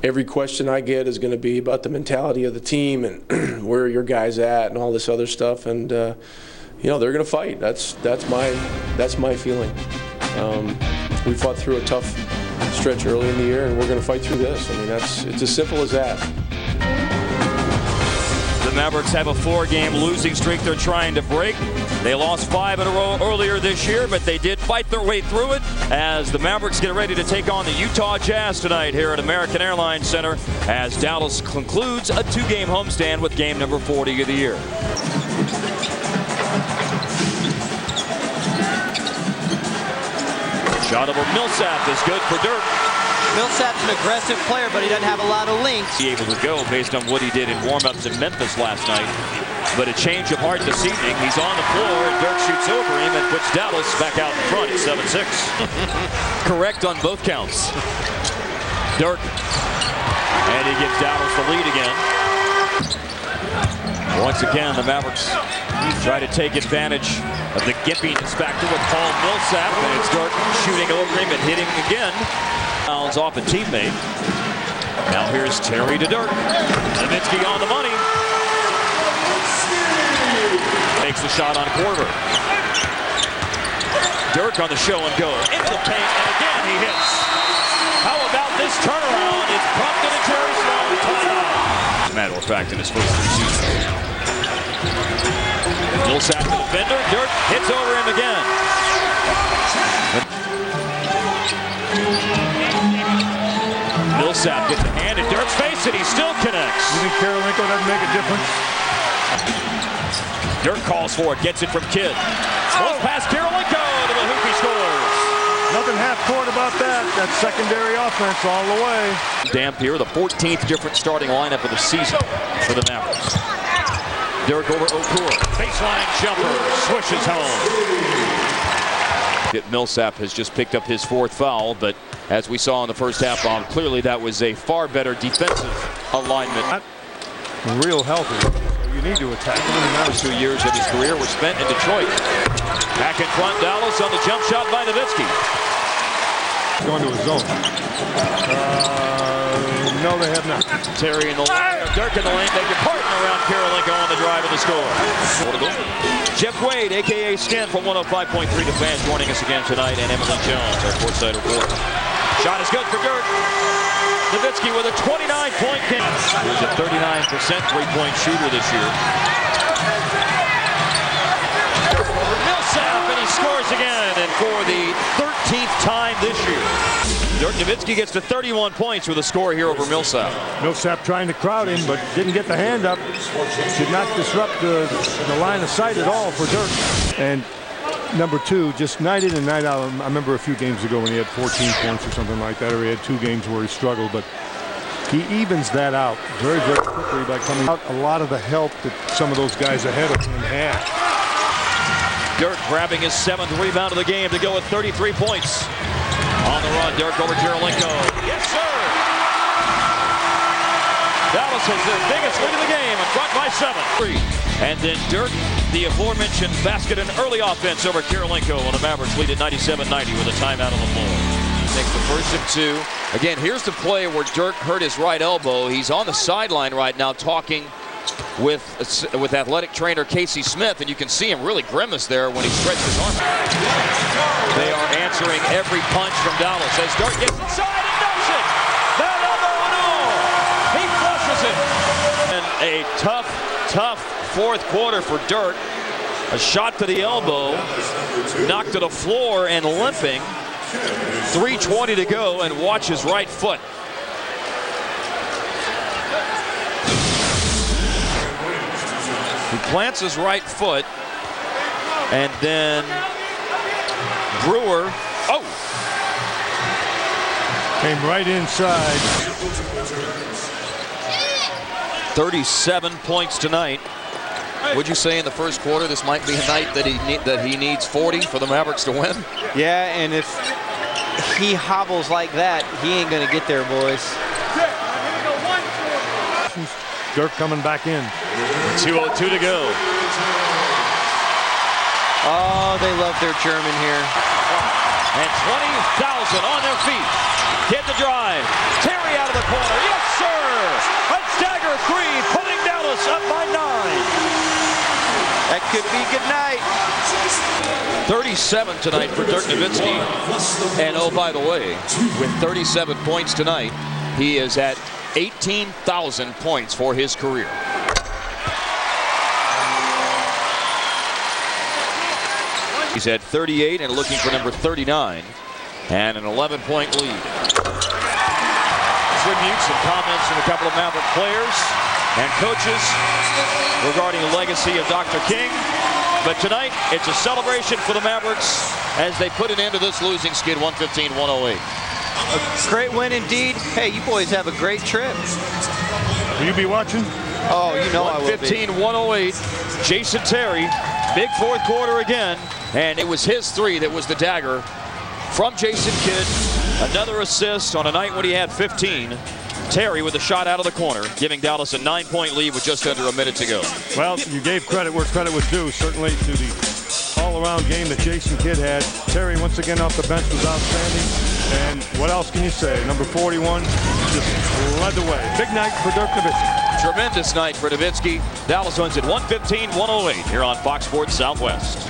every question I get is going to be about the mentality of the team and where are your guys at and all this other stuff. And you know, they're going to fight. That's my feeling. We fought through a tough stretch early in the year, and we're going to fight through this. I mean, it's as simple as that. The Mavericks have a 4-game losing streak they're trying to break. They lost 5 in a row earlier this year, but they did fight their way through it as the Mavericks get ready to take on the Utah Jazz tonight here at American Airlines Center as Dallas concludes a 2-game homestand with game number 40 of the year. Shot over Millsap is good for Dirk. Millsap's an aggressive player, but he doesn't have a lot of length. Be able to go based on what he did in warm-ups in Memphis last night. But a change of heart this evening. He's on the floor, and Dirk shoots over him and puts Dallas back out in front at 7-6. Correct on both counts. Dirk. And he gives Dallas the lead again. Once again, the Mavericks try to take advantage of the gimpiness factor with Paul Millsap. And it's Dirk shooting over him and hitting again. Fouls off a teammate. Now here's Terry to Dirk. Nowitzki on the money. Makes the shot on Korver. Dirk on the show and go. Into the paint, and again he hits. How about this turnaround? It's pumped into Jerry Sloan. As a matter of fact, in his first 3 seasons. Millsap the defender. Dirk hits over him again. Millsap gets a hand in Dirk's face, and he still connects. You think Karolinko doesn't make a difference? Dirk calls for it, gets it from Kidd. Goes past Karolinko to the hoop, he scores. Nothing half-court about that. That's secondary offense all the way. Dampier, the 14th different starting lineup of the season for the Mavericks. Dirk over Okur. Baseline jumper, swishes home. Millsap has just picked up his 4th foul, but as we saw in the first half, Bob, clearly that was a far better defensive alignment. Not real healthy. You need to attack him. The last 2 years of his career were spent in Detroit. Back in front, Dallas on the jump shot by Nowitzki. Going to his zone. No, they have not. Terry in the lane, Dirk in the lane, they can partner around Karolinko on the drive of the score. Jeff Wade, a.k.a. Skin from 105.3 The Fan, joining us again tonight, and Emily Jones, our courtside reporter. Shot is good for Dirk. Nowitzki with a 29-point game. He's a 39% three-point shooter this year. Millsap, and he scores again, and for the 13th time this year. Dirk Nowitzki gets to 31 points with a score here over Millsap. Millsap trying to crowd him, but didn't get the hand up. Did not disrupt the line of sight at all for Dirk. And number 2, just night in and night out. I remember a few games ago when he had 14 points or something like that, or he had 2 games where he struggled, but he evens that out very, very quickly by coming out a lot of the help that some of those guys ahead of him had. Dirk grabbing his 7th rebound of the game to go with 33 points. On the run, Dirk over Karolinko. Yes, sir! Dallas has their biggest lead of the game, in front by 7. And then Dirk, the aforementioned basket and early offense over Karolinko, when the Mavericks lead at 97-90 with a timeout on the floor. Takes the first of 2. Again, here's the play where Dirk hurt his right elbow. He's on the sideline right now talking with athletic trainer Casey Smith, and you can see him really grimace there when he stretched his arm. They are answering every punch from Dallas as Dirk gets inside and knocks it. That elbow and all. He flushes it. And a tough 4th quarter for Dirk. A shot to the elbow, knocked to the floor and limping. 3:20 to go, and watch his right foot. He plants his right foot, and then Brewer, came right inside. 37 points tonight. Would you say in the first quarter this might be a night that he needs 40 for the Mavericks to win? Yeah, and if he hobbles like that, he ain't gonna get there, boys. Dirk coming back in. 2:02 to go. Oh, they love their German here. And 20,000 on their feet. Get the drive. Terry out of the corner. Yes, That could be good night. 37 tonight for Dirk Nowitzki. And oh, by the way, with 37 points tonight, he is at 18,000 points for his career. He's at 38 and looking for number 39 and an 11-point lead. Tributes and comments from a couple of Maverick players and coaches regarding the legacy of Dr. King. But tonight, it's a celebration for the Mavericks as they put an end to this losing skid, 115-108. A great win indeed. Hey, you boys have a great trip. Will you be watching? Oh, you know I will be. 115-108. Jason Terry, big fourth quarter again. And it was his three that was the dagger from Jason Kidd. Another assist on a night when he had 15. Terry with a shot out of the corner, giving Dallas a 9-point lead with just under a minute to go. Well, you gave credit where credit was due, certainly to the all-around game that Jason Kidd had. Terry, once again, off the bench was outstanding. And what else can you say? Number 41 just led the way. Big night for Dirk Nowitzki. Tremendous night for Nowitzki. Dallas wins at 115-108 here on Fox Sports Southwest.